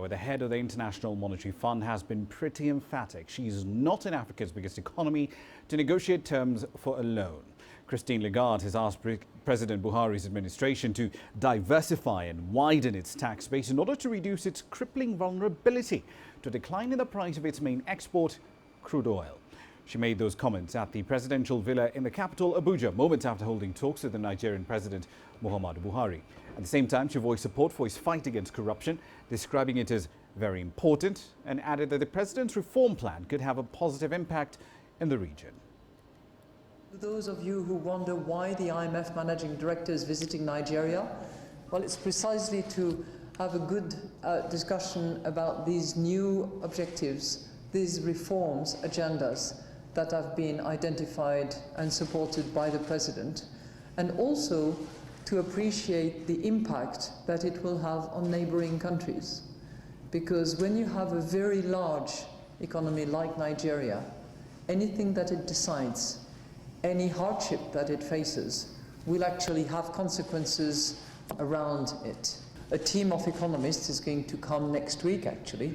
where the head of the International Monetary Fund has been pretty emphatic. She's not in Africa's biggest economy to negotiate terms for a loan. Christine Lagarde has asked President Buhari's administration to diversify and widen its tax base in order to reduce its crippling vulnerability to a decline in the price of its main export, crude oil. She made those comments at the presidential villa in the capital, Abuja, moments after holding talks with the Nigerian President Muhammadu Buhari. At the same time, she voiced support for his fight against corruption, describing it as very important, and added that the president's reform plan could have a positive impact in the region. Those of you who wonder why the IMF managing director is visiting Nigeria, well, it's precisely to have a good discussion about these new objectives, these reforms, agendas that have been identified and supported by the President, and also to appreciate the impact that it will have on neighboring countries. Because when you have a very large economy like Nigeria, anything that it decides, any hardship that it faces, will actually have consequences around it. A team of economists is going to come next week, actually,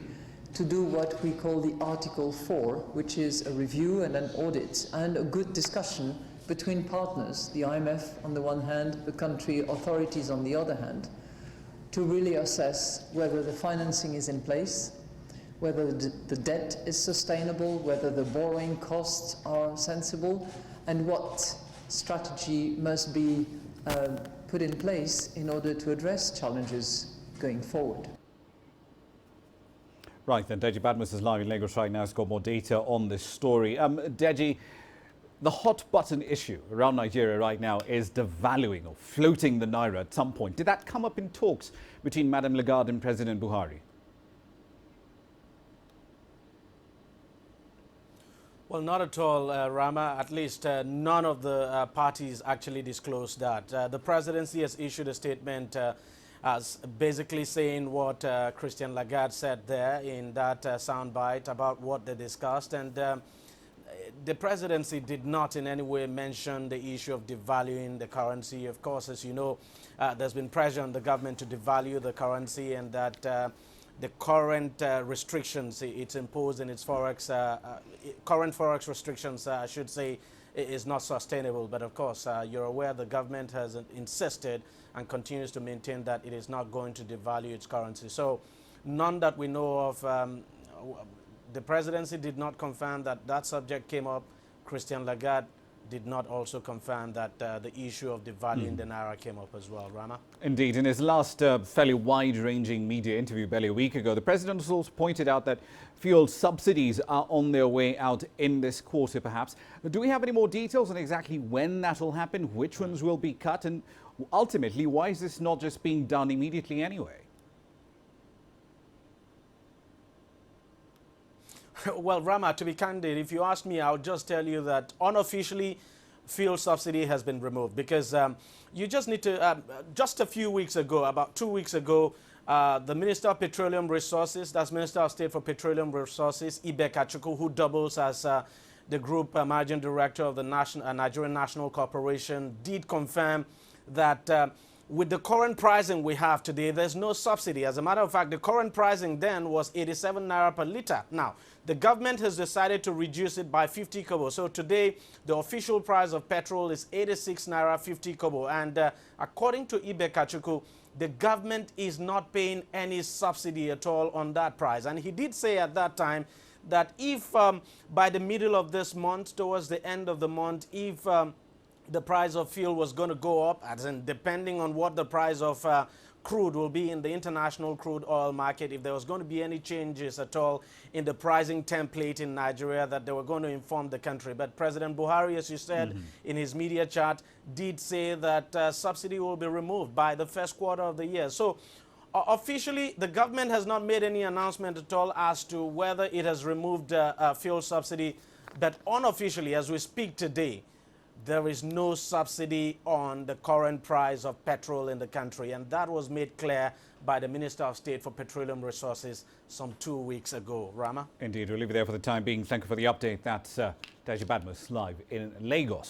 to do what we call the Article 4, which is a review and an audit and a good discussion between partners, the IMF on the one hand, the country authorities on the other hand, to really assess whether the financing is in place, whether the debt is sustainable, whether the borrowing costs are sensible, and what strategy must be put in place in order to address challenges going forward. Right, then Deji Badmus is live in Lagos right now. He's got more data on this story. Deji, the hot button issue around Nigeria right now is devaluing or floating the naira at some point. Did that come up in talks between Madam Lagarde and President Buhari? Well, not at all, Rama. At least none of the parties actually disclosed that. The presidency has issued a statement as basically saying what Christine Lagarde said there in that soundbite about what they discussed. And the presidency did not in any way mention the issue of devaluing the currency. Of course, as you know, there's been pressure on the government to devalue the currency, and that the current restrictions it's imposed in its forex, current forex restrictions, I should say, is not sustainable. But of course, you're aware the government has insisted and continues to maintain that it is not going to devalue its currency. So none that we know of. The presidency did not confirm that that subject came up. Christine Lagarde did not also confirm that the issue of devaluing the naira came up as well. Rama? Indeed. In his last fairly wide-ranging media interview barely a week ago, the president has also pointed out that fuel subsidies are on their way out in this quarter, perhaps. Do we have any more details on exactly when that will happen, which ones will be cut, and ultimately, why is this not just being done immediately anyway? Well, Rama, to be candid, if you ask me, I'll just tell you that unofficially, fuel subsidy has been removed because you just need to, just a few weeks ago, about 2 weeks ago, the Minister of Petroleum Resources, that's Minister of State for Petroleum Resources, Kachuku, who doubles as the group managing director of the Nigerian National Corporation, did confirm that with the current pricing we have today, there's no subsidy. As a matter of fact, the current pricing then was 87 naira per litre. Now, the government has decided to reduce it by 50 kobo. So today, the official price of petrol is 86 naira 50 kobo. And according to Kachuku, the government is not paying any subsidy at all on that price. And he did say at that time that if by the middle of this month, towards the end of the month, if the price of fuel was going to go up, as in depending on what the price of crude will be in the international crude oil market, if there was going to be any changes at all in the pricing template in Nigeria, that they were going to inform the country. But President Buhari, as you said in his media chat, did say that subsidy will be removed by the first quarter of the year. So officially, the government has not made any announcement at all as to whether it has removed fuel subsidy. But unofficially, as we speak today, there is no subsidy on the current price of petrol in the country. And that was made clear by the Minister of State for Petroleum Resources some 2 weeks ago. Rama? Indeed. We'll leave it there for the time being. Thank you for the update. That's Deji Badmus live in Lagos.